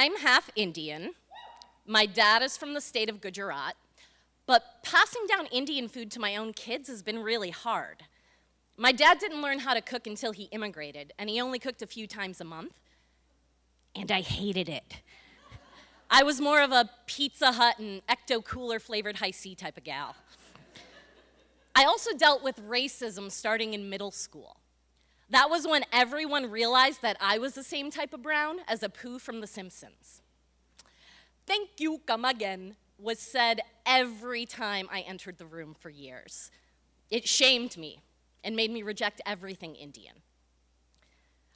I'm half Indian. My dad is from the state of Gujarat. But passing down Indian food to my own kids has been really hard. My dad didn't learn how to cook until he immigrated, and he only cooked a few times a month. And I hated it. I was more of a Pizza Hut and Ecto Cooler flavored high C type of gal. I also dealt with racism starting in middle school. That was when everyone realized that I was the same type of brown as Apu from The Simpsons. Thank you, come again, was said every time I entered the room for years. It shamed me and made me reject everything Indian.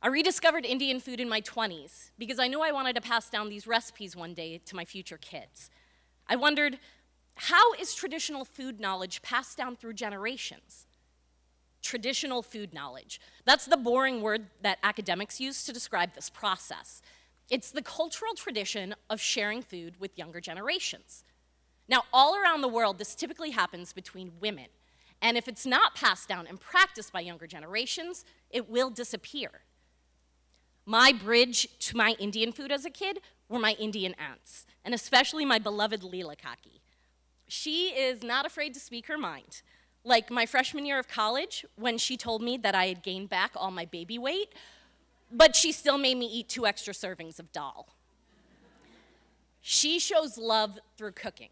I rediscovered Indian food in my 20s because I knew I wanted to pass down these recipes one day to my future kids. I wondered, how is traditional food knowledge passed down through generations? Traditional food knowledge. That's the boring word that academics use to describe this process. It's the cultural tradition of sharing food with younger generations. Now, all around the world, this typically happens between women. And if it's not passed down and practiced by younger generations, it will disappear. My bridge to my Indian food as a kid were my Indian aunts, and especially my beloved Leela Kaki. She is not afraid to speak her mind. Like my freshman year of college, when she told me that I had gained back all my baby weight, but she still made me eat 2 extra servings of dal. She shows love through cooking.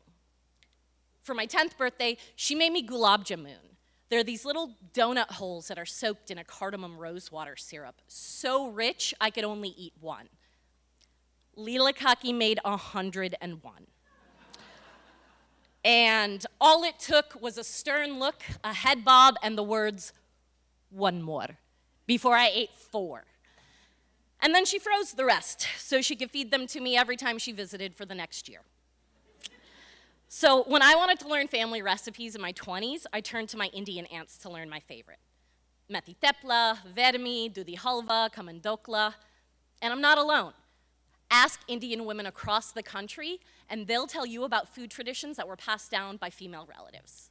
For my 10th birthday, she made me Gulab Jamun. They're these little donut holes that are soaked in a cardamom rosewater syrup. So rich, I could only eat one. Leela Kaki made 101. And all it took was a stern look, a head bob, and the words, "one more," before I ate 4. And then she froze the rest so she could feed them to me every time she visited for the next year. So when I wanted to learn family recipes in my 20s, I turned to my Indian aunts to learn my favorite. Methi tepla, vermi, dudhi halva, kamandokla, and I'm not alone. Ask Indian women across the country, and they'll tell you about food traditions that were passed down by female relatives.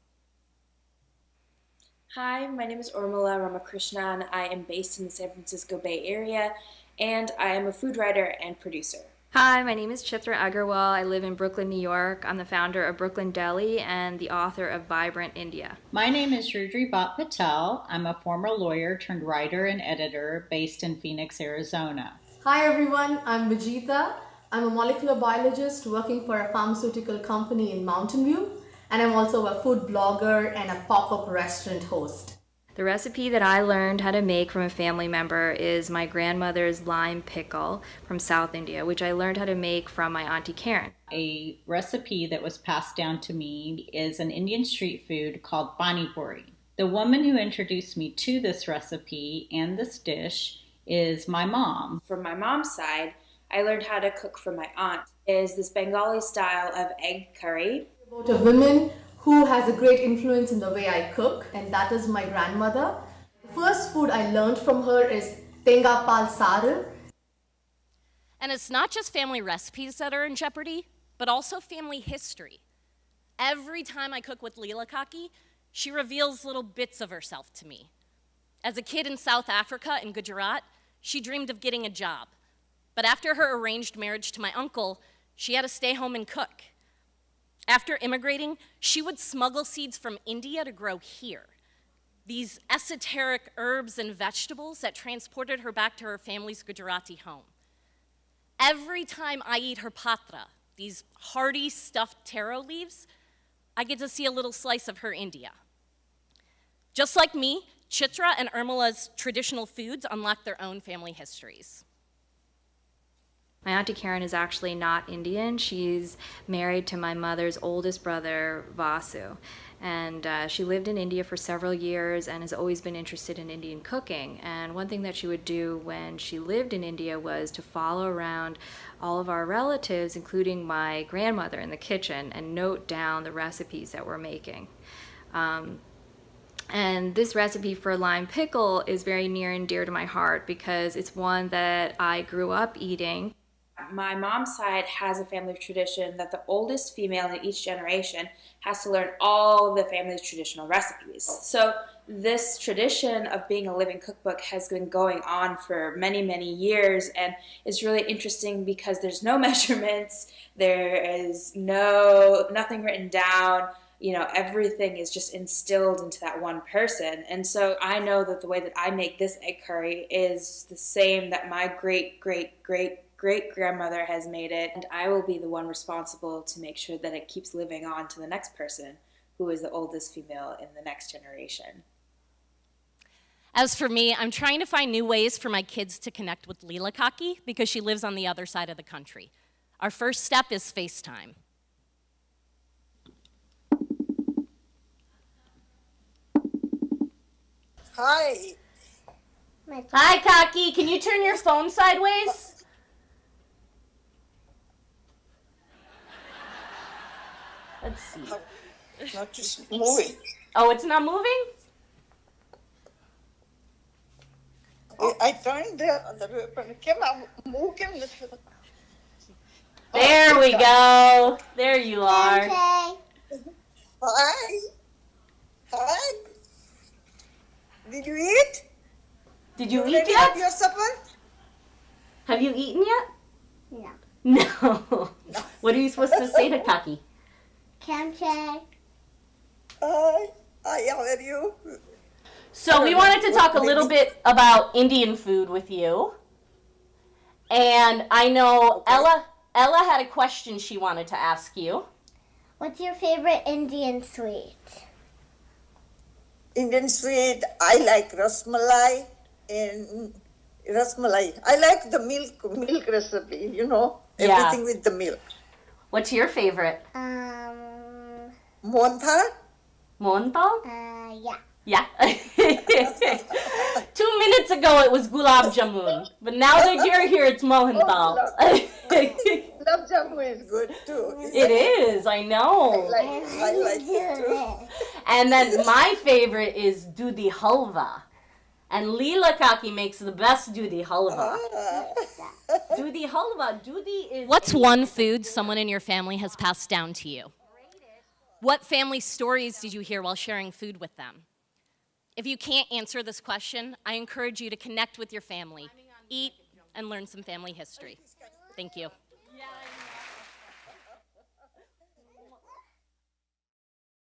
Hi, my name is Urmila Ramakrishna, and I am based in the San Francisco Bay Area, and I am a food writer and producer. Hi, my name is Chitra Agarwal. I live in Brooklyn, New York. I'm the founder of Brooklyn Deli and the author of Vibrant India. My name is Rudri Bhat Patel. I'm a former lawyer turned writer and editor based in Phoenix, Arizona. Hi everyone, I'm Vijita. I'm a molecular biologist working for a pharmaceutical company in Mountain View, and I'm also a food blogger and a pop-up restaurant host. The recipe that I learned how to make from a family member is my grandmother's lime pickle from South India, which I learned how to make from my Auntie Karen. A recipe that was passed down to me is an Indian street food called pani puri. The woman who introduced me to this recipe and this dish is my mom. From my mom's side, I learned how to cook from my aunt. It is this Bengali style of egg curry. About a woman who has a great influence in the way I cook, and that is my grandmother. The first food I learned from her is tenga pal saru. And it's not just family recipes that are in jeopardy, but also family history. Every time I cook with Leela Kaki, she reveals little bits of herself to me. As a kid in South Africa, in Gujarat, she dreamed of getting a job. But after her arranged marriage to my uncle, she had to stay home and cook. After immigrating, she would smuggle seeds from India to grow here. These esoteric herbs and vegetables that transported her back to her family's Gujarati home. Every time I eat her patra, these hearty stuffed taro leaves, I get to see a little slice of her India. Just like me, Chitra and Urmila's traditional foods unlock their own family histories. My Auntie Karen is actually not Indian. She's married to my mother's oldest brother, Vasu. And she lived in India for several years and has always been interested in Indian cooking. And one thing that she would do when she lived in India was to follow around all of our relatives, including my grandmother, in the kitchen and note down the recipes that we're making. And this recipe for lime pickle is very near and dear to my heart because it's one that I grew up eating. My mom's side has a family tradition that the oldest female in each generation has to learn all the family's traditional recipes. So this tradition of being a living cookbook has been going on for many, many years, and it's really interesting because there's no measurements, there is nothing written down. You know, everything is just instilled into that one person. And so I know that the way that I make this egg curry is the same that my great great great great grandmother has made it, and I will be the one responsible to make sure that it keeps living on to the next person who is the oldest female in the next generation. As for me, I'm trying to find new ways for my kids to connect with Leela Kaki because she lives on the other side of the country. Our first step is FaceTime. Hi. Hi, Kaki. Can you turn your phone sideways? Let's see. Not just moving. Oh, it's not moving? I turned the move him. There we go. There you are. Hi. Hi. Did you eat? Did you eat Ready to have yet? your supper? Have you eaten yet? No. No. What are you supposed to say to Kaki? Kamche. Hi. Hi, how are you? So we wanted to talk a little bit about Indian food with you. And I know Ella had a question she wanted to ask you. What's your favorite Indian sweet? Indian sweet, I like rasmalai and rasmalai. I like the milk recipe, you know, Yeah. everything with the milk. What's your favorite? Mohanthal? Mohanthal? Yeah. Yeah. 2 minutes ago it was Gulab Jamun, but now that you're here it's Mohanthal. Gulab jamun is good too. It is, I know. I like it too. And then my favorite is Dudi Halva. And Leela Kaki makes the best Dudi Halva. Dudi Halva, Dudi is... What's one food someone in your family has passed down to you? What family stories did you hear while sharing food with them? If you can't answer this question, I encourage you to connect with your family, eat, and learn some family history. Thank you.